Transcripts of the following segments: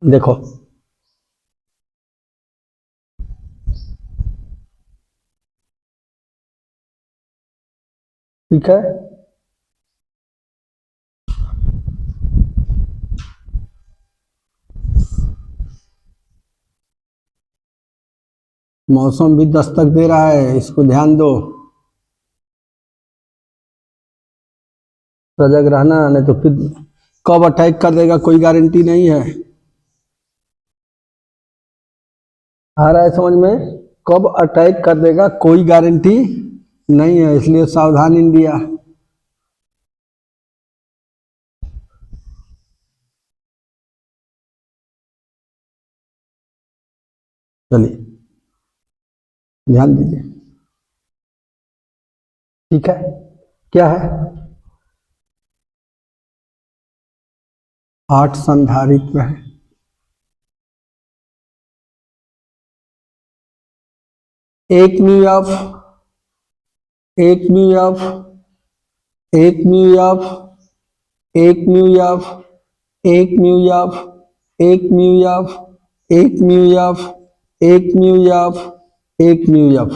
देखो ठीक है, मौसम भी दस्तक दे रहा है, इसको ध्यान दो, सजग रहना, नहीं तो फिर कब अटैक कर देगा कोई गारंटी नहीं है। आ रहा है समझ में? कब अटैक कर देगा कोई गारंटी नहीं है, इसलिए सावधान इंडिया। चलिए ध्यान दीजिए, ठीक है, क्या है? 8 संधारित्र है, एक म्यूएफ, एक म्यूएफ, एक म्यूएफ, एक म्यूएफ, एक म्यूएफ, एक म्यूएफ, एक म्यूएफ, एक म्यूएफ, एक म्यूएफ,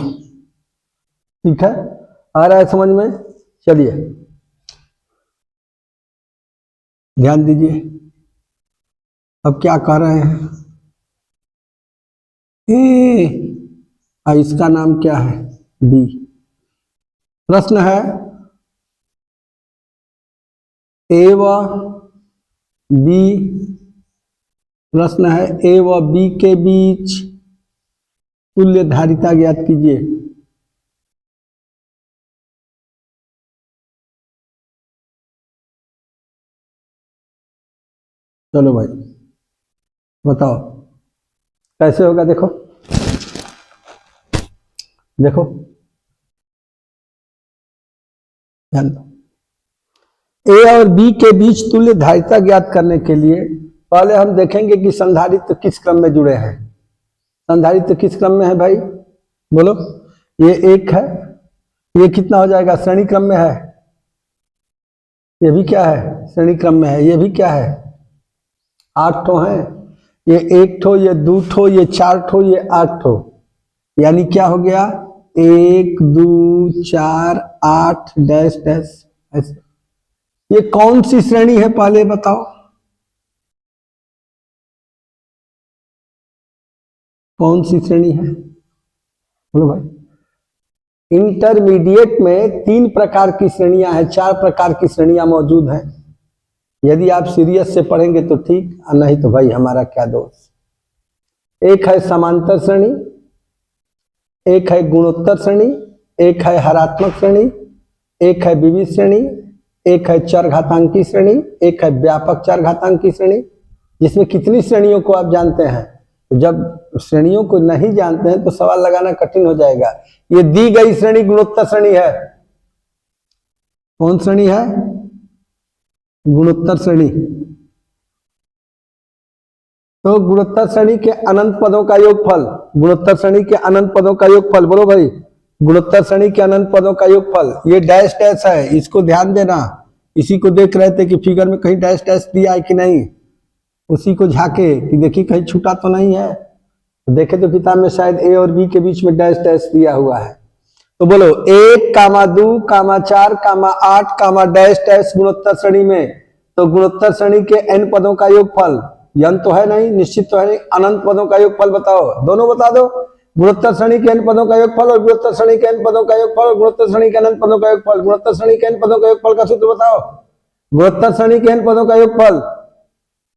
ठीक है, आ रहा है समझ में? चलिए ध्यान दीजिए, अब क्या कर रहे हैं? इसका नाम क्या है? बी। प्रश्न है ए व बी, प्रश्न है ए व बी के बीच तुल्य धारिता ज्ञात कीजिए। चलो भाई बताओ कैसे होगा, देखो देखो ध्यान दो। ए और बी के बीच तुल्य धारिता ज्ञात करने के लिए पहले हम देखेंगे कि संधारित्र किस क्रम में जुड़े हैं। संधारित्र किस क्रम में है भाई, बोलो? ये एक है, ये कितना हो जाएगा? श्रेणी क्रम में है। ये भी क्या है? श्रेणी क्रम में है। ये भी क्या है? 8 ठो है। ये 1 ठो, ये 2 ठो, ये 4 ठो, ये 8 ठो, यानी क्या हो गया? 1 2 4 8 डैश डैश ऐसे। ये कौन सी श्रेणी है पहले बताओ? कौन सी श्रेणी है बोलो भाई? इंटरमीडिएट में 3 प्रकार की श्रेणियां हैं, 4 प्रकार की श्रेणियां मौजूद हैं। यदि आप सीरियस से पढ़ेंगे तो ठीक, नहीं तो भाई हमारा क्या दोष। एक है समांतर श्रेणी, एक है गुणोत्तर श्रेणी, एक है हरात्मक श्रेणी, एक है विविध श्रेणी, एक है चरघातांकी श्रेणी, एक है व्यापक चरघातांकी श्रेणी। जिसमें कितनी श्रेणियों को आप जानते हैं? जब श्रेणियों को नहीं जानते हैं तो सवाल लगाना कठिन हो जाएगा। ये दी गई श्रेणी गुणोत्तर श्रेणी है। कौन श्रेणी है? गुणोत्तर श्रेणी। तो गुणोत्तर श्रेणी के अनंत पदों का योगफल, गुणोत्तर श्रेणी के अनंत पदों का योगफल, बोलो भाई? गुणोत्तर श्रेणी के अनंत पदों का योगफल, ये डैश डैश है, इसको ध्यान देना। इसी को देख रहे थे कि फिगर में कहीं डैश डैश दिया है कि नहीं, उसी को झाके कि देखिए कहीं छूटा तो नहीं है। देखे तो किताब में शायद ए और बी के बीच में डैश डैश दिया हुआ है। तो बोलो 1, 2, 4, 8, डैश डैश गुणोत्तर श्रेणी में। तो गुणोत्तर श्रेणी के n पदों का योगफल, यन तो है नहीं, निश्चित तो है नहीं, अनंत पदों का योगफल बताओ, दोनों बता दो। गुणोत्तर श्रेणी के n पदों का योगफल और गुणोत्तर श्रेणी के n पदों का योगफल और गुणोत्तर श्रेणी के अनंत पदों का योगफल। गुणोत्तर श्रेणी के n पदों का योगफल का सूत्र बताओ। गुणोत्तर श्रेणी के n पदों का योगफल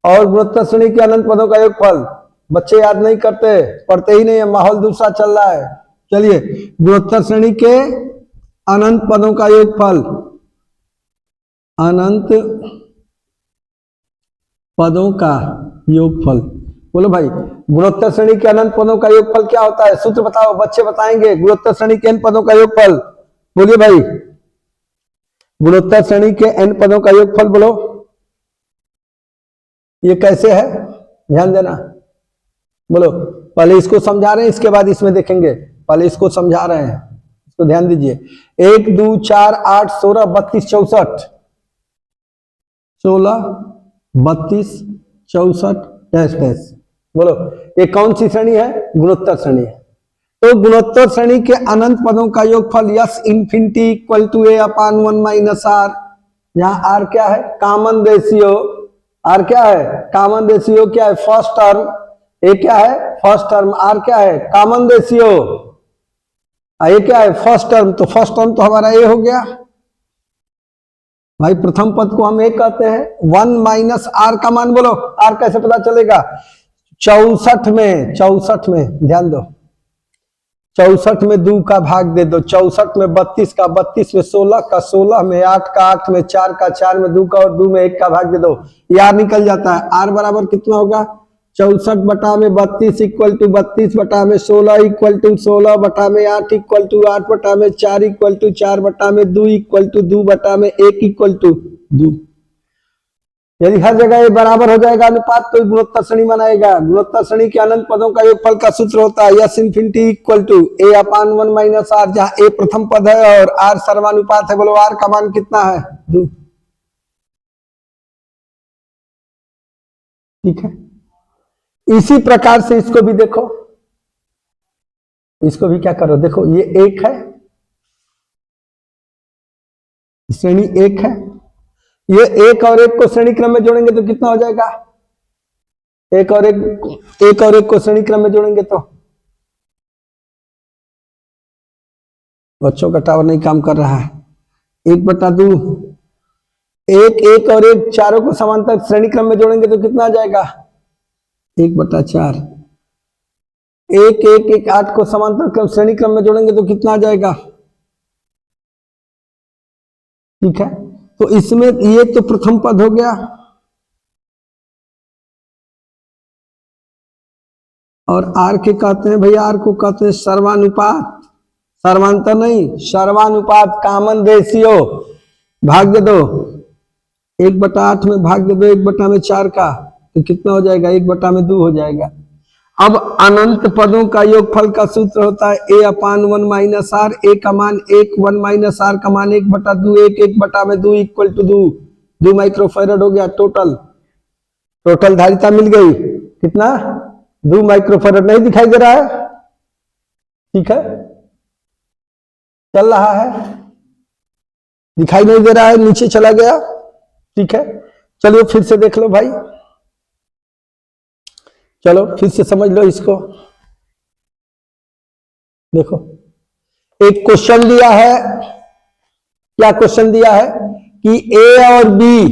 और गुणोत्तर श्रेणी के अनंत पदों का योगफल। बच्चे याद नहीं करते, पढ़ते ही नहीं है, माहौल दूसरा चल रहा है। चलिए, गुणोत्तर श्रेणी के अनंत पदों का योगफल, अनंत पदों का योगफल, बोलो भाई? गुणोत्तर श्रेणी के अनंत पदों का योगफल क्या होता है? सूत्र बताओ, बच्चे बताएंगे। गुणोत्तर श्रेणी के n पदों का योगफल, बोलिए भाई? गुणोत्तर श्रेणी के n पदों का योगफल बोलो। ये कैसे है ध्यान देना, बोलो? पहले इसको समझा रहे हैं, इसके बाद इसमें देखेंगे। पहले इसको समझा रहे हैं, इसको ध्यान दीजिए। 1 2 4 8 16 32 64, 16 32 64 डैश डैश। बोलो ये कौन सी श्रेणी है? गुणोत्तर श्रेणी है। तो गुणोत्तर श्रेणी के अनंत पदों का योगफल S infinity equal to A upon 1 minus R. यहाँ आर क्या है? Common ratio. आर क्या है? कॉमन रेशियो क्या है? First term. ए क्या है? First term. आर क्या है? Common ratio. ये क्या है? First term. तो फर्स्ट टर्म तो हमारा ए हो गया भाई। प्रथम पद को हम ए कहते हैं। 1 माइनस आर का मान बोलो, आर कैसे पता चलेगा? 64 में, 64 में ध्यान दो, 64 में 2 का भाग दे दो, 64 में 32 का, 32 में 16 का, 16 में 8 का, 8 में 4 का, 4 में 2 का और 2 में 1 का भाग दे दो। यार निकल जाता है। आर बराबर कितना होगा? 64 बटा में 32 इक्वल टू 32 बटा में 16 इक्वल टू 16 बटा में 8 इक्वल टू 8 बटा में 4 इक्वल टू 4 बटा में 2 इक्वल टू 2 बटा में 1 इक्वल टू 2। यदि हर जगह ये बराबर हो जाएगा अनुपात तो गुणोत्तर श्रेणी बनाएगा। गुणोत्तर श्रेणी के अनंत पदों का योगफल का सूत्र होता है S infinity equal to A upon 1 minus R, जहां ए प्रथम पद है और आर सर्वानुपात है। बोलो आर का मान कितना है? 2। ठीक है। इसी प्रकार से इसको भी देखो, इसको भी क्या करो, देखो ये 1 है, श्रेणी 1 है। ये 1 और 1 को श्रेणी क्रम में जोड़ेंगे तो कितना हो जाएगा? 1 और 1 को श्रेणी क्रम में जोड़ेंगे तो बच्चों का टावर नहीं काम कर रहा है। 1/2 1 और 1 चारों को समांतर श्रेणी क्रम में जोड़ेंगे तो कितना आ जाएगा? 1/4। 1 8 को समांतर क्रम श्रेणी क्रम में जोड़ेंगे तो कितना आ जाएगा? ठीक है। तो इसमें ये तो प्रथम पद हो गया और आर के कहते हैं भैया, आर को कहते हैं सर्वानुपात। सर्वांतर नहीं, सर्वानुपात, कॉमन रेशियो। भाग दे दो 1/8 में, भाग दे दो 1/4 का, तो कितना हो जाएगा? 1/2 हो जाएगा। अब अनंत पदों का योगफल का सूत्र होता है ए अपान 1 माइनस आर। ए का मान 1, 1 माइनस आर का मान 1/2, 1 बटा में 2 इक्वल टू 2 माइक्रोफैरड हो गया। टोटल धारिता मिल गई कितना? 2 माइक्रोफैरड। नहीं दिखाई दे रहा है? ठीक है, चल रहा है, दिखाई नहीं दे रहा है, नीचे चला गया। ठीक है, चलिए फिर से देख लो भाई, चलो फिर से समझ लो इसको। देखो एक क्वेश्चन दिया है, क्या क्वेश्चन दिया है कि ए और बी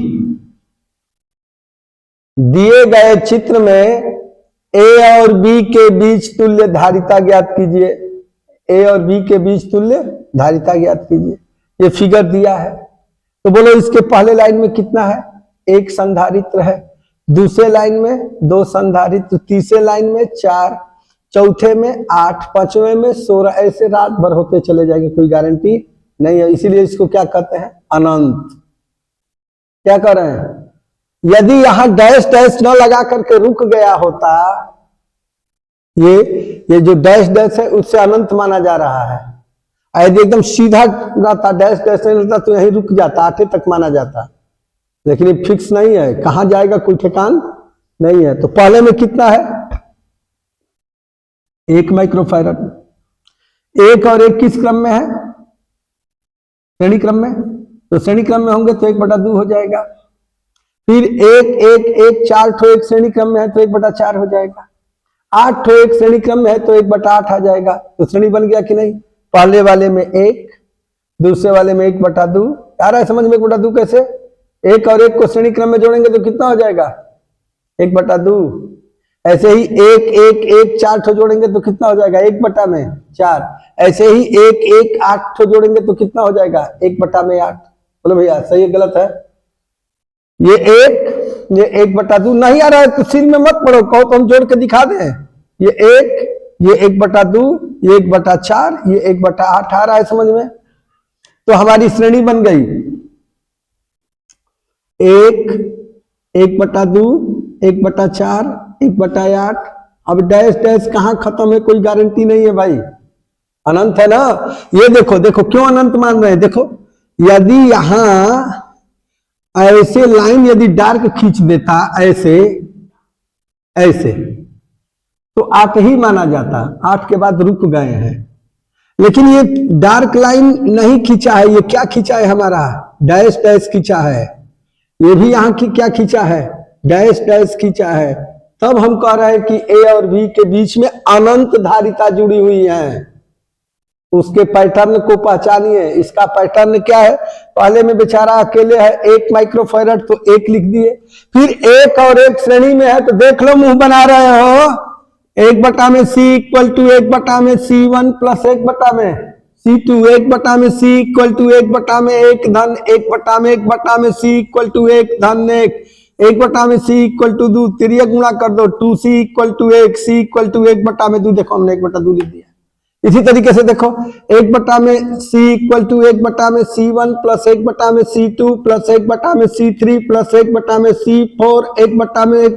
दिए गए चित्र में ए और बी के बीच तुल्य धारिता ज्ञात कीजिए। ए और बी के बीच तुल्य धारिता ज्ञात कीजिए, ये फिगर दिया है। तो बोलो इसके पहले लाइन में कितना है? 1 संधारित्र है, दूसरे लाइन में 2 संधारित्र, तीसरे लाइन में 4, चौथे में 8, पांचवें में 16। ऐसे रात भर होते चले जाएंगे, कोई गारंटी नहीं है। इसीलिए इसको क्या कहते हैं? अनंत। क्या कर रहे हैं? यदि यहां डैश डैश न लगा करके रुक गया होता, ये जो डैश डैश है उससे अनंत माना जा रहा है। यदि एकदम सीधा रहता, डैश डैश नहीं रहता, तो यहीं रुक जाता, 8 तक माना जाता। लेकिन ये फिक्स नहीं है, कहां जाएगा कोई ठिकान नहीं है। तो पहले में कितना है? 1 माइक्रोफैरड। 1 और 1 किस क्रम में है? श्रेणी क्रम में। तो श्रेणी क्रम में होंगे तो 1/2 हो जाएगा। फिर 1 1 1 4 ठो 1 श्रेणी क्रम में है तो 1/4 हो जाएगा। 8 ठो 1 श्रेणी क्रम में है तो 1/8 आ जाएगा। तो श्रेणी बन गया कि नहीं? पहले वाले में 1, दूसरे वाले में 1/2। आ रहा है समझ में? 1/2 कैसे? 1 और 1 को श्रेणी क्रम में जोड़ेंगे तो कितना हो जाएगा? 1/2। ऐसे ही 1 1 1 4 ठो जोड़ेंगे तो कितना हो जाएगा? 1/4। ऐसे ही 1 1 8 ठो जोड़ेंगे तो कितना हो जाएगा? 1/8। बोलो भैया सही है गलत है? ये 1/2 नहीं आ रहा है तो सिर में मत पड़ो, कहो तो हम जोड़ के दिखा दें। ये 1, ये 1/2, ये 1/4, ये 1/8 आ रहा है समझ में? तो हमारी श्रेणी बन गई 1 1/2 1/4 1/8। अब डैश डैश कहां खत्म है कोई गारंटी नहीं है भाई, अनंत है ना। ये देखो देखो क्यों अनंत मान रहे हैं। देखो यदि यहां ऐसे लाइन यदि डार्क खींच देता ऐसे, ऐसे, तो 8 ही माना जाता, 8 के बाद रुक गए हैं। लेकिन ये डार्क लाइन नहीं खींचा है, ये क्या खींचा है हमारा, डैश डैश खींचा है। ये भी यहाँ की क्या खींचा है, डैश डैश खींचा है। तब हम कह रहे हैं कि ए और बी के बीच में अनंत धारिता जुड़ी हुई है। उसके पैटर्न को पहचानिए। इसका पैटर्न क्या है, पहले में बेचारा अकेले है 1 माइक्रोफैरड, तो 1 लिख दिए। फिर 1 और 1 श्रेणी में है, तो देख लो मुंह बना रहे हो, 1 में C इक्वल टू 1 में C1 प्लस 1 में C2, 1 में C इक्वल टू 1 में 1 धन 1 में 1 में C इक्वल टू 1 धन 1 में C इक्वल टू 2, तिरिया गुणा कर दो, 2C equal to 1, C equal to 1 में 2, देखो हमने 1/2 लिख दिया। इसी तरीके से देखो 1 में C इक्वल टू 1 में C1 प्लस 1 में C2 प्लस 1 में C3 प्लस 1 में C4, 1 में 1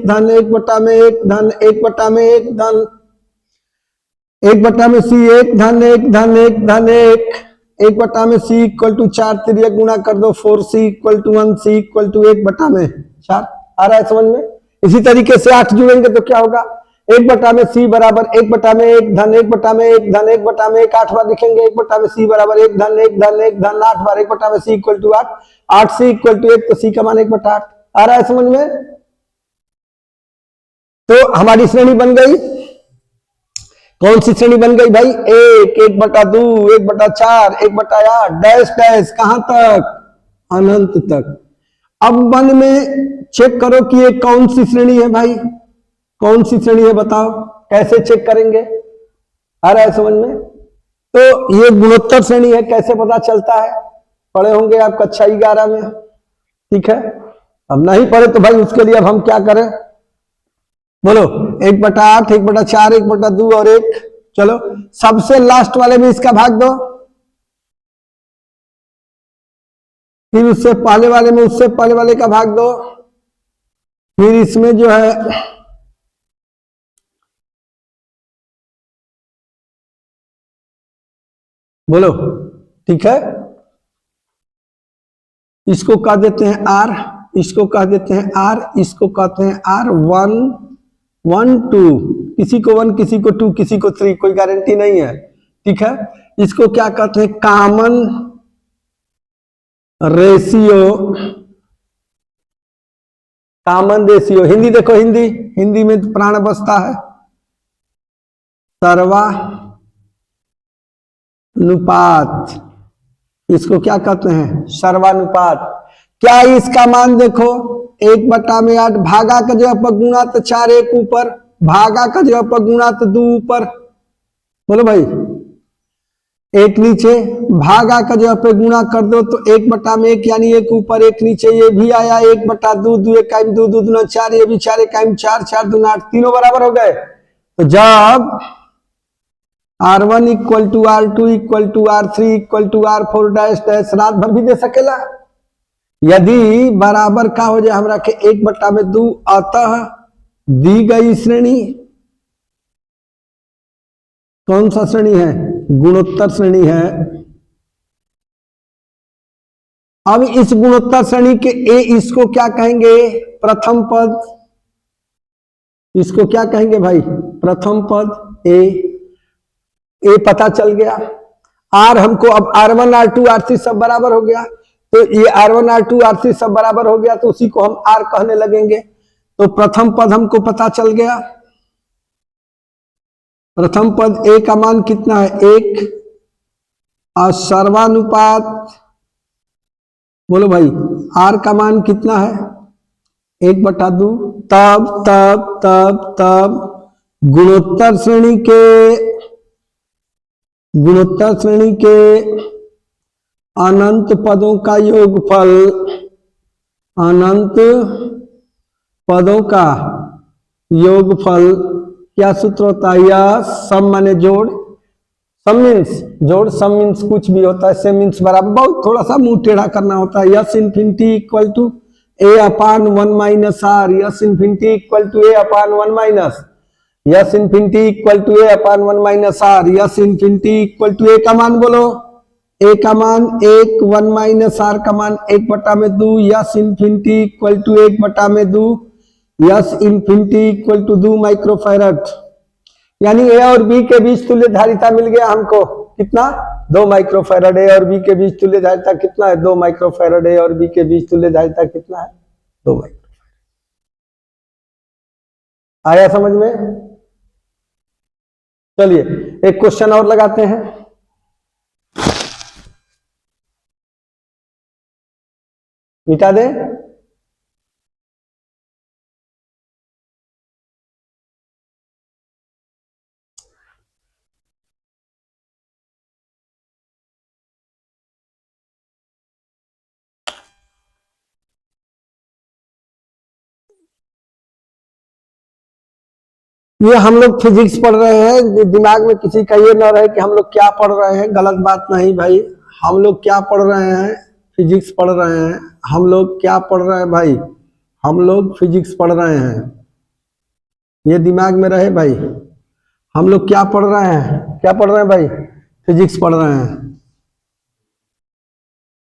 धन 1 में 1 धन 1 में 1 धन 1 में C1 धन 1 धन 1 धन 1 में C इक्वल टू 4, तिरिया गुणा कर दो, 4C equal to 1, C equal to 1 में 4। आ रहा है समझ में। इसी तरीके से 8 जुड़ेंगे तो क्या होगा, 1 में C बराबर 1 में 1 धन 1 में 1 धन 1 में 1, 8 बार लिखेंगे। 1 में C बराबर 1 धन 1 धन 1 धन 8 बार, 1 में C equal to 8, 8C equal to 1, तो C का मान 1/8। आ रहा है समझ में। तो हमारी श्रेणी बन गई, कौन सी श्रेणी बन गई भाई, 1, 1/2, 1/4, 1/8, डैश डैश, कहां तक, अनंत तक। अब मन में चेक करो कि ये कौन सी श्रेणी है भाई, कौन सी श्रेणी है बताओ, कैसे चेक करेंगे। आ रहा है समझ में। तो ये गुणोत्तर श्रेणी है, कैसे पता चलता है, पढ़े होंगे आप कक्षा 11 में, ठीक है। अब नहीं पढ़े तो भाई उसके लिए अब हम क्या करें, बोलो 1/8, 1/4, 1/2 और 1। चलो सबसे लास्ट वाले में इसका भाग दो, फिर उससे पहले वाले में उससे पहले वाले का भाग दो, फिर इसमें जो है बोलो, ठीक है। इसको कह देते हैं R, इसको कह देते हैं R, इसको कहते हैं R1, 1, 2, किसी को 1, किसी को 2, किसी को 3, कोई गारंटी नहीं है, ठीक है। इसको क्या कहते हैं, common ratio, common ratio. Hindi देखो, हिंदी में प्राण बसता है, सर्वानुपात, इसको क्या कहते हैं, सर्वानुपात। क्या इसका मान देखो, 1/8 भागा का जगह पर गुणा तो 4, 1 ऊपर, भागा का जगह पर गुणा तो 2 ऊपर, बोलो भाई, 1 नीचे, भागा का जगह पे गुणा कर दो तो 1/1 यानी 1 ऊपर 1 नीचे, ये भी आया 1/2, 2 1 2 2 2 4, ये भी 4 1 4 4 2 8, तीनों बराबर हो गए। तो जब R1 equal to R2 equal to R3 equal to R4 dash dash, रात भर भी दे सकेला। यदि बराबर का हो जाए हमरा के 1/2, अतः दी गई श्रेणी कौन सा श्रेणी है, गुणोत्तर श्रेणी है। अब इस गुणोत्तर श्रेणी के ए, इसको क्या कहेंगे, प्रथम पद, इसको क्या कहेंगे भाई, प्रथम पद ए पता चल गया। आर हमको अब R1 R2 R3 सब बराबर हो गया, तो ये R1 R2 R3 सब बराबर हो गया, तो उसी को हम R कहने लगेंगे। तो प्रथम पद हमको पता चल गया, प्रथम पद ए का मान कितना है, 1, और सर्वानुपात बोलो भाई, R का मान कितना है, 1/2। तब गुणोत्तर श्रेणी के अनंत पदों का योगफल, अनंत पदों का योगफल क्या सूत्र होता है, या सम माने जोड़, सम मीन्स कुछ भी होता है, सेम मीन्स बराबर, बहुत थोड़ा सा मुंह टेढ़ा करना होता है। S infinity equal to A/1 minus R, S infinity equal to A/1 minus, S infinity equal to A/1 minus R, S infinity equal to A का मान बोलो, A का मान 1, 1 माइनस R का मान 1/2, S infinity equal to 1/2, S infinity equal to 2 microfarad, यानी A और B के बीच तुल्य धारिता मिल गया हमको कितना 2 माइक्रोफैरड। ए और बी के बीच तुल्य धारिता कितना है 2 माइक्रोफैरड। ए और बी के बीच तुल्य धारिता कितना है 2 माइक्रोफैरड। आया समझ में? चलिए एक क्वेश्चन और लगाते हैं। मिटा दे। ये हम लोग फिजिक्स पढ़ रहे हैं, दिमाग में किसी का ये ना रहे कि हम लोग क्या पढ़ रहे हैं, गलत बात नहीं भाई। हम लोग क्या पढ़ रहे हैं? फिजिक्स पढ़ रहे हैं। हम लोग क्या पढ़ रहे हैं भाई? हम लोग फिजिक्स पढ़ रहे हैं, ये दिमाग में रहे भाई। हम लोग क्या पढ़ रहे हैं? क्या पढ़ रहे हैं भाई? फिजिक्स पढ़ रहे हैं,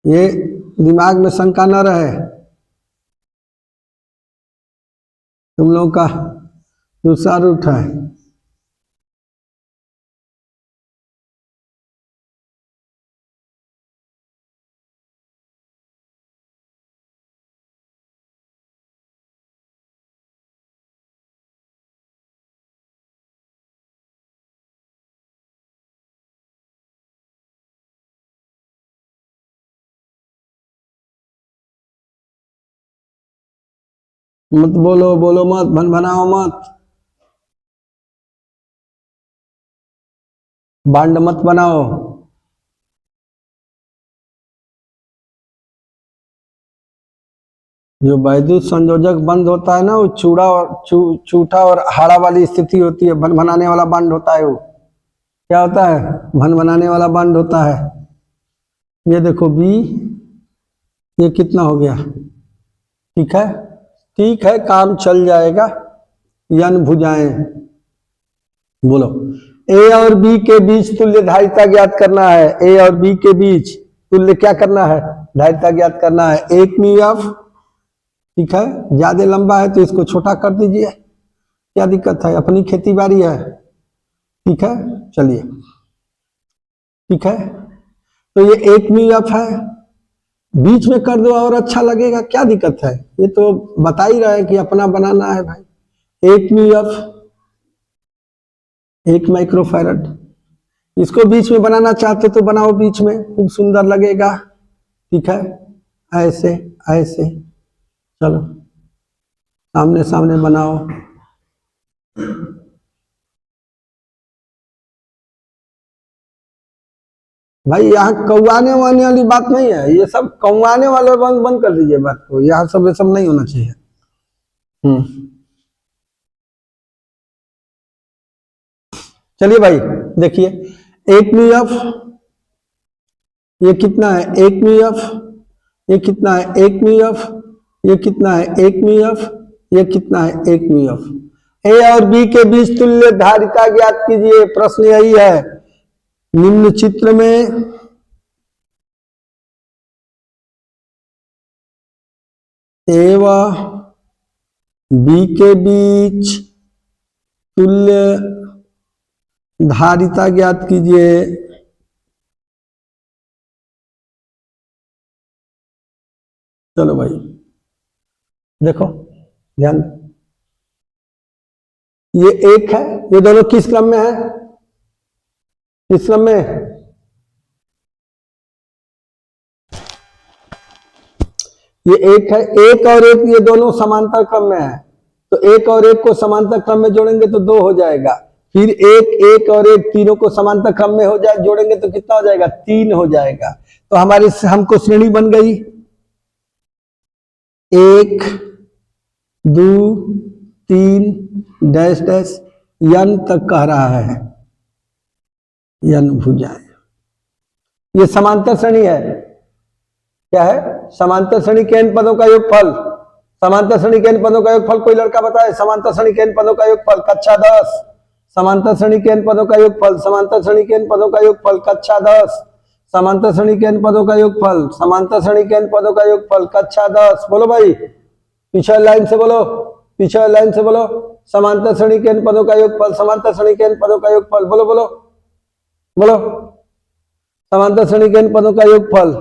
ये दिमाग में शंका न रहे। तुम लोगों का दूसरा रूट है। मत बोलो, बोलो मत, भनभनाओ मत, बांड मत बनाओ। जो वैद्युत संयोजक बंद होता है ना, वो चूड़ा और चूठा और हाड़ा वाली स्थिति होती है। भनभनाने वाला बांड होता है। वो क्या होता है? भनभनाने वाला बांड होता है। ये देखो बी, ये कितना हो गया? ठीक है, ठीक है, काम चल जाएगा। यन भुजाएं, बोलो। ए और बी के बीच तुल्य धारिता ज्ञात करना है। ए और बी के बीच तुल्य क्या करना है? धारिता ज्ञात करना है। 1 μF, ठीक है, ज्यादा लंबा है तो इसको छोटा कर दीजिए, क्या दिक्कत है? अपनी खेती बाड़ी है, ठीक है। चलिए, ठीक है, तो ये 1 μF है, बीच में कर दो और अच्छा लगेगा, क्या दिक्कत है? ये तो बता ही रहे कि अपना बनाना है भाई। 1 μF, 1 माइक्रोफैरड। इसको बीच में बनाना चाहते तो बनाओ बीच में, खूब सुंदर लगेगा, ठीक है। ऐसे ऐसे, चलो सामने सामने बनाओ। भाई यहाँ कौआने वाने वाली बात नहीं है, ये सब कौआने वाले बंद कर दीजिए बात को, यहाँ सब ये सब नहीं होना चाहिए। चलिए भाई देखिए, 1 μF, ये कितना है? 1 μF, ये कितना है? 1 μF, ये कितना है? 1 μF, ये कितना है? 1 μF। ए और बी के बीच तुल्य धारिता ज्ञात कीजिए। प्रश्न यही है, निम्न चित्र में ए व बी के बीच तुल्य धारिता ज्ञात कीजिए। चलो भाई देखो, ध्यान, ये 1 है, ये दोनों किस क्रम में है? किस क्रम में? ये 1 है, 1 और 1 ये दोनों समांतर क्रम में है, तो 1 और 1 को समांतर क्रम में जोड़ेंगे तो 2 हो जाएगा। फिर 1, 1 और 1 तीनों को समांतर क्रम में हो जाए, जोड़ेंगे तो कितना हो जाएगा? 3 हो जाएगा। तो हमारी हमको श्रेणी बन गई 1 2 3 डैश डैश यन तक कह रहा है, यन भुजाएं। ये समांतर श्रेणी है। क्या है? समांतर श्रेणी के n पदों का योगफल। समांतर श्रेणी के n पदों का योगफल कोई लड़का बताए। समांतर श्रेणी के n पदों का योगफल, कक्षा 10। समांतर श्रेणी के n पदों का योगफल, समांतर श्रेणी के n पदों का योगफल, कक्षा 10। समांतर श्रेणी के n पदों का योगफल, समांतर श्रेणी के n पदों का योगफल, कक्षा 10। बोलो भाई, पीछे लाइन से बोलो, पीछे वाली लाइन से बोलो, समांतर श्रेणी के n पदों का योगफल, समांतर श्रेणी के n पदों का योगफल, बोलो बोलो बोलो, समांतर श्रेणी के n पदों का योगफल,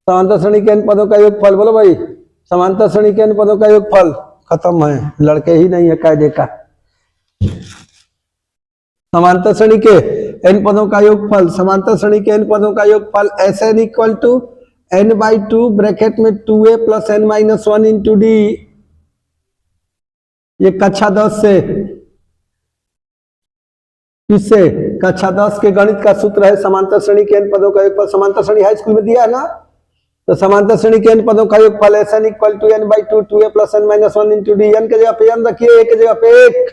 समांतर श्रेणी के n पदों का योगफल, बोलो भाई, समांतर श्रेणी के n पदों का योगफल। खत्म है, लड़के ही नहीं है कायदे का। समांतर श्रेणी के n पदों का योगफल, समांतर श्रेणी के n पदों का योगफल Sn equal to n/2 bracket में 2a plus n minus 1 into D. ये कक्षा 10 से, किससे? कक्षा 10 के गणित का सूत्र है समांतर श्रेणी के n पदों का योगफल। समांतर श्रेणी हाई स्कूल में दिया है ना, तो समांतर श्रेणी के n पदों का योगफल Sn equal to n/2 2a plus n minus 1 into D. n के जगह पे n रखिए, a के जगह पे 1,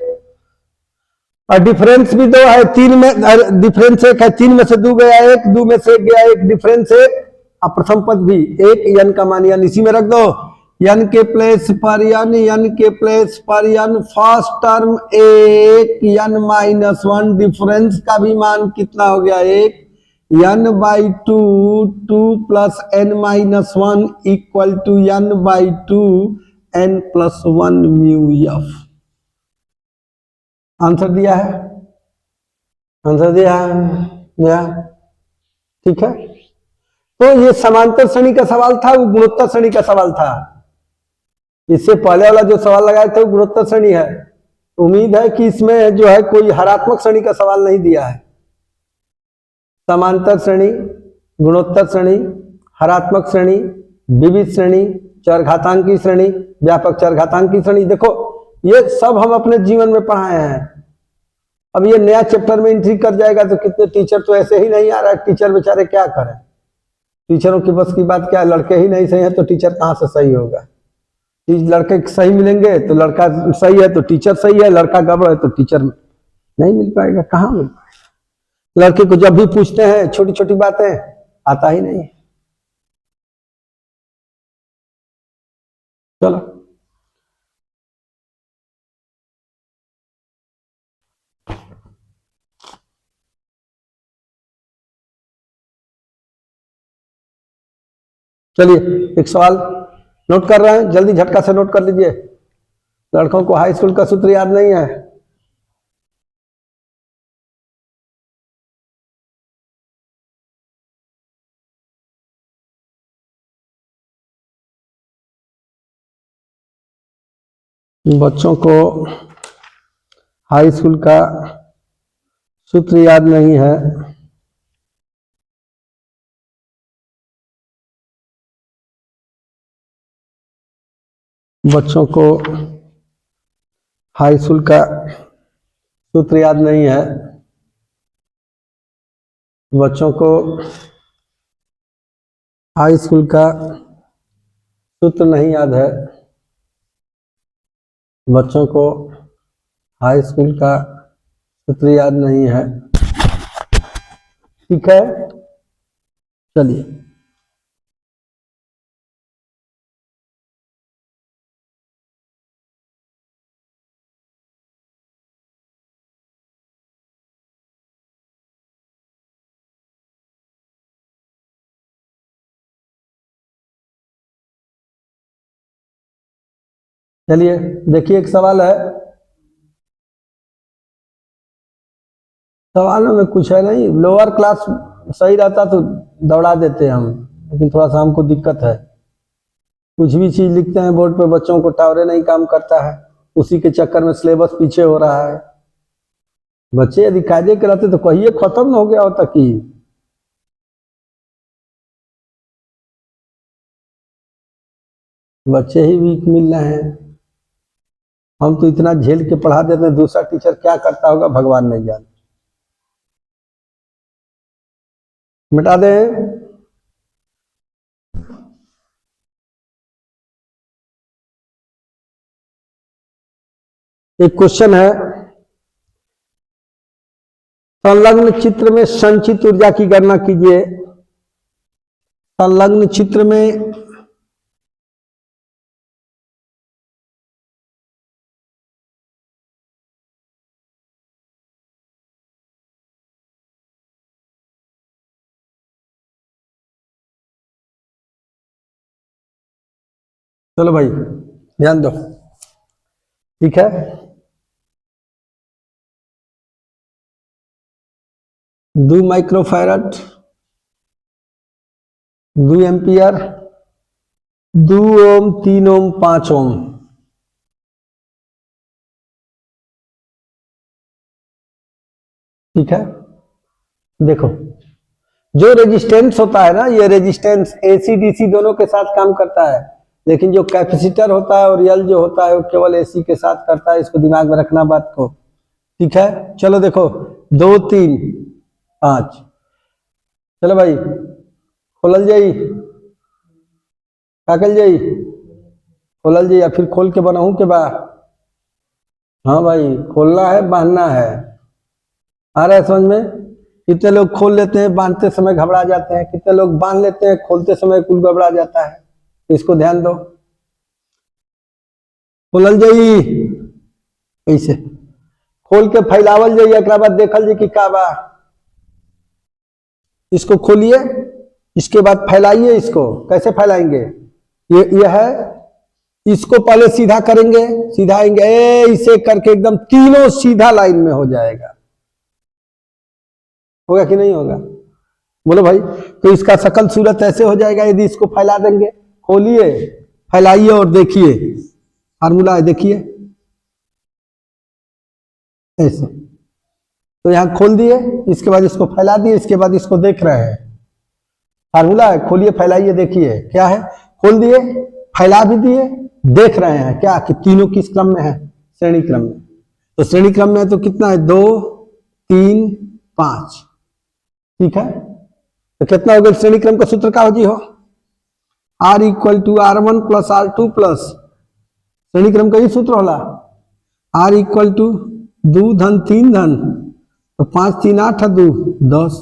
और डिफरेंस भी 2 है, 3 में डिफरेंस 1 है, 3 में से 2 गया 1, 2 में से 1 गया 1, डिफरेंस 1, और प्रथम पद भी 1, n का मान n इसी में रख दो, n के प्लेस पर n के प्लेस पर n, first term 1, n minus 1, difference का भी मान कितना हो गया 1, n/2 2 plus n minus 1 equal to n/2 n plus 1 mu f। Answer दिया है, आंसर दिया है, ठीक है। तो ये समांतर श्रेणी का सवाल था, वो गुणोत्तर श्रेणी का सवाल था। इससे पहले वाला जो सवाल लगाए थे वो गुणोत्तर श्रेणी है। उम्मीद है कि इसमें जो है कोई हरात्मक श्रेणी का सवाल नहीं दिया है। समांतर श्रेणी, गुणोत्तर श्रेणी, हरात्मक श्रेणी, विविध श्रेणी, चरघातांकी श्रेणी, व्यापक चरघातांकी श्रेणी, देखो ये सब हम अपने जीवन में पढ़ाए हैं। अब ये नया चैप्टर में एंट्री कर जाएगा तो कितने टीचर तो ऐसे ही नहीं आ रहा है, टीचर बेचारे क्या करें, टीचरों की बस की बात क्या है, लड़के ही नहीं सही है तो टीचर कहाँ से सही होगा। लड़के सही मिलेंगे तो लड़का सही है तो टीचर सही है, लड़का गड़बड़ है तो टीचर नहीं मिल पाएगा, कहाँ मिल पाएगा। लड़के को जब भी पूछते हैं छोटी छोटी बातें आता ही नहीं। चलो चलिए एक सवाल नोट कर रहे हैं, जल्दी झटका से नोट कर लीजिए। लड़कों को हाई स्कूल का सूत्र याद नहीं है। बच्चों को हाई स्कूल का सूत्र याद नहीं है। बच्चों को हाई स्कूल का सूत्र याद नहीं है। बच्चों को हाई स्कूल का सूत्र नहीं याद है। बच्चों को हाई स्कूल का सूत्र याद नहीं है, ठीक है। चलिए चलिए देखिए एक सवाल है, सवालों में कुछ है नहीं, लोअर क्लास सही रहता तो दौड़ा देते हम, लेकिन थोड़ा सा हमको दिक्कत है। कुछ भी चीज लिखते हैं बोर्ड पे, बच्चों को टावरे नहीं काम करता है, उसी के चक्कर में सिलेबस पीछे हो रहा है। बच्चे यदि कायदे के रहते तो कहिए खत्म न हो गया होता कि बच्चे ही वीक मिल रहे हैं। हम तो इतना झेल के पढ़ा देते हैं, दूसरा टीचर क्या करता होगा भगवान नहीं जाने। मिटा दें। एक क्वेश्चन है, संलग्न चित्र में संचित ऊर्जा की गणना कीजिए। संलग्न चित्र में चलो भाई ध्यान दो, ठीक है, 2 माइक्रोफैरड, 2 एम्पियर, 2 ओम, 3 ओम, 5 ओम। ठीक है, देखो जो रेजिस्टेंस होता है ना, ये रेजिस्टेंस एसी डीसी दोनों के साथ काम करता है, लेकिन जो कैपेसिटर होता है और रियल जो होता है वो केवल एसी के साथ करता है। इसको दिमाग में रखना बात को। ठीक है, चलो देखो 2 3 5, चलो भाई खोलल जाई, काकल जाई, खोलल जाई या फिर खोल के बनाऊं के बा? हाँ भाई, खोलना है, बांधना है। आ रहा है समझ में? कितने लोग खोल लेते हैं, बांधते समय घबरा जाते हैं, कितने लोग बांध लेते हैं, खोलते समय कुल घबरा जाता है। इसको ध्यान दो। खोलल जाई ऐसे, खोल के फैलावल जाई, एक बाद देखल जाई कि का बा। इसको खोलिए, इसके बाद फैलाइए। इसको कैसे फैलाएंगे? ये है, इसको पहले सीधा करेंगे, सीधा आएंगे ऐसे करके एकदम तीनों सीधा लाइन में हो जाएगा। होगा कि नहीं होगा? बोलो भाई। तो इसका शकल सूरत ऐसे हो जाएगा यदि इसको फैला देंगे। खोलिए, फैलाइए और देखिए, फार्मूला है, देखिए ऐसे। तो यहां खोल दिए, इसके बाद इसको फैला दिए, इसके बाद इसको देख रहे हैं। फार्मूला है, खोलिए, फैलाइए, देखिए क्या है। खोल दिए, फैला भी दिए, देख रहे हैं क्या कि तीनों किस क्रम में है? श्रेणी क्रम में। तो श्रेणी क्रम में तो कितना है? 2 3 5। ठीक है, तो कितना हो गया? श्रेणी क्रम का सूत्र का हो जी हो, R = R1 + R2 प्लस श्रेणी क्रम का ही सूत्र होला, R = 2 धन 3 धन, तो 5 3 8 2 10।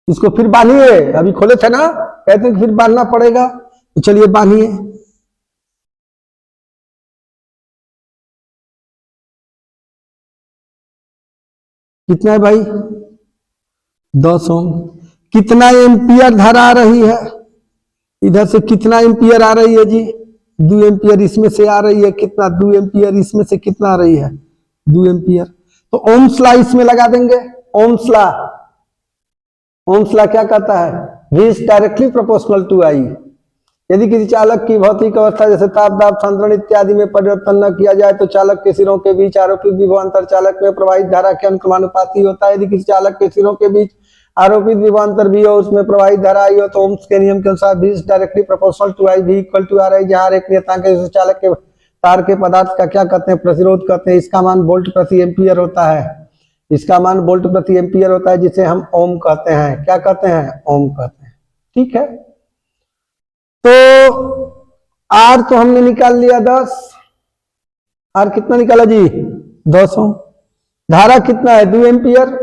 इसको फिर बांधिए, अभी खोले थे ना, कहते हैं कि फिर बांधना पड़ेगा, तो चलिए बांधिए। कितना है भाई? 10 ओम। कितना एम्पियर धारा आ रही है? इधर से कितना एम्पियर आ रही है जी? 2 एम्पियर इसमें से आ रही है। कितना? 2 एम्पियर इसमें से कितना आ रही है? 2 एम्पियर। तो ओम्स लॉ इसमें लगा देंगे। ओम्स लॉ, ओम्स लॉ क्या कहता है? V is directly proportional to I। यदि किसी चालक की भौतिक अवस्था जैसे ताप, दाब, सांद्रण इत्यादि में परिवर्तन न किया जाए तो चालक के सिरों के बीच आरोपित विभवांतर चालक में प्रवाहित धारा के अनुक्रमानुपाती होता है। यदि किसी चालक के सिरों के बीच आरोपित विभवांतर भी हो, उसमें प्रवाहित धारा आई हो, तो ओम्स के नियम के अनुसार V is directly proportional to I, V = RI, जहां एक नियतांक है चालक के तार के पदार्थ का क्या कहते हैं? प्रतिरोध कहते हैं। इसका मान वोल्ट प्रति एम्पियर होता है। इसका मान वोल्ट प्रति एम्पियर होता है, जिसे हम ओम कहते हैं। क्या कहते हैं? ओम कहते हैं। ठीक है, तो R तो हमने निकाल लिया 10। R कितना निकाला जी? 10 ओम। धारा कितना है? 2 एम्पियर।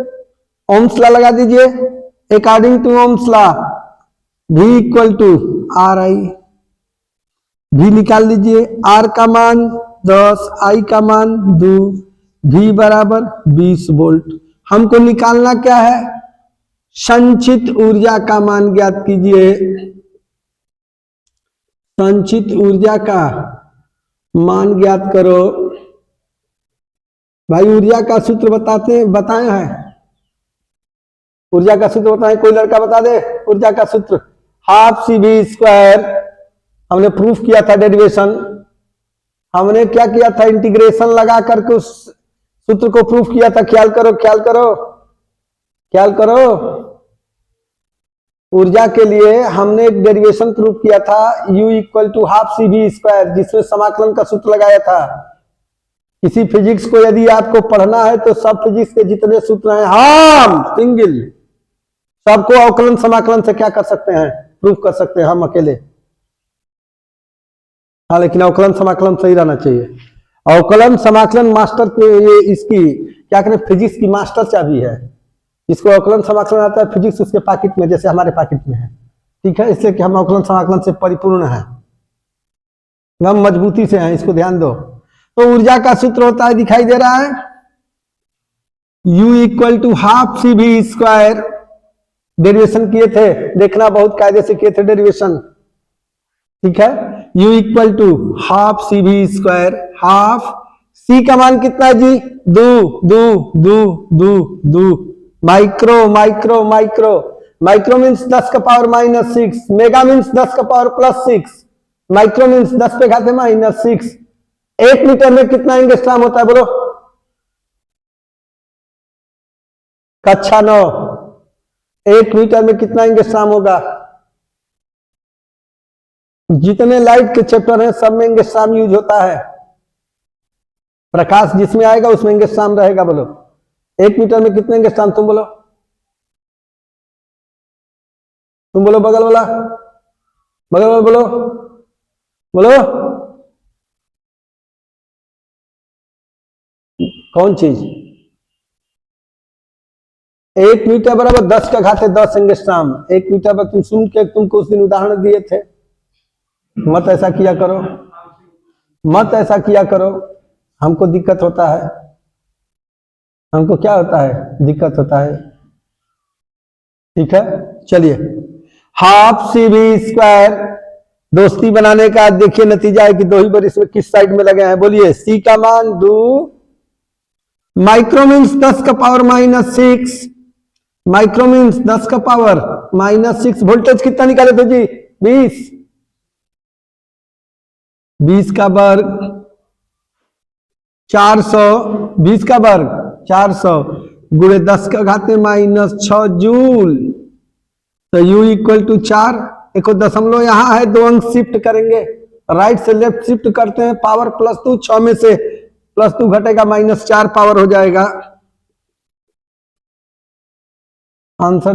ओम्स लॉ लगा दीजिए। According to Ohm's law V = RI। V निकाल दीजिए। R का मान 10, I का मान 2, V बराबर 20 वोल्ट। हमको निकालना क्या है? संचित ऊर्जा का मान ज्ञात कीजिए। संचित ऊर्जा का मान ज्ञात करो। भाई ऊर्जा का सूत्र बताए हैं? ऊर्जा का सूत्र बताएं, कोई लड़का बता दे। ऊर्जा का सूत्र 12 CV²। हमने प्रूफ किया था डेरिवेशन। हमने क्या किया था? इंटीग्रेशन लगा करके उस सूत्र को प्रूफ किया था। ख्याल करो, ख्याल करो, ख्याल करो। ऊर्जा के लिए हमने एक डेरिवेशन प्रूफ किया था, U = 12 CV², जिसमें समाकलन का सूत्र लगाया था। किसी फिजिक्स को यदि आपको पढ़ना है तो सब फिजिक्स के जितने सूत्र हैं, हम सिंगल सबको अवकलन समाकलन से क्या कर सकते हैं? प्रूफ कर सकते हैं हम अकेले। हाँ, लेकिन अवकलन समाकलन सही रहना चाहिए। अवकलन समाकलन मास्टर के ये इसकी क्या करें, फिजिक्स की मास्टर चाबी है। इसको अवकलन समाकलन आता है, फिजिक्स उसके पॉकेट में, जैसे हमारे पॉकेट में है। ठीक है, इसलिए कि हम अवकलन समाकलन से परिपूर्ण हैं, हम मजबूती से हैं। इसको ध्यान दो। तो ऊर्जा का सूत्र होता है, दिखाई दे रहा है, U = 12 CV²। डेरिवेशन किए थे, देखना बहुत कायदे से किए थे डेरिवेशन। ठीक है, u equal to half C V square, half c का मान कितना है जी, दो micro micro micro micro means 10 का पावर -6, मेगा मीन्स 10 का पावर +6, माइक्रो मीन्स 10 पे घाते -6। 1 मीटर में कितना एंगस्ट्राम होता है बोलो? कक्षा 9, 1 मीटर में कितना एंगस्ट्राम होगा? जितने लाइट के चैप्टर हैं सब में एंगस्ट्राम यूज होता है। प्रकाश जिसमें आएगा उसमें एंगस्ट्राम रहेगा। बोलो 1 मीटर में कितने एंगस्ट्राम? तुम बोलो, तुम बोलो, बगल वाला, बगल वाला बोलो, बोलो कौन चीज? 1 मीटर बराबर 10 का घाते 10 एंगस्ट्राम। 1 मीटर पर तुम सुन के तुमको उस दिन उदाहरण दिए थे। मत ऐसा किया करो, मत ऐसा किया करो, हमको दिक्कत होता है। हमको क्या होता है? दिक्कत होता है। ठीक है, चलिए हाफ सी वी स्क्वायर दोस्ती बनाने का देखिए नतीजा है कि दो ही बार इसमें किस साइड में लगे हैं। बोलिए सी का मान 2, माइक्रो मीन्स 10 का पावर -6, माइक्रो मीन्स 10 का पावर -6। वोल्टेज कितना निकाले थे जी? 20, 20 का वर्ग 400, 20 का वर्ग 400 गुणे 10 का घाते -6 जूल। तो U इक्वल टू 4, देखो दशमलव यहां है, 2 अंक शिफ्ट करेंगे, राइट से लेफ्ट शिफ्ट करते हैं, पावर +2, 6 में से +2 घटेगा -4 पावर हो जाएगा। आंसर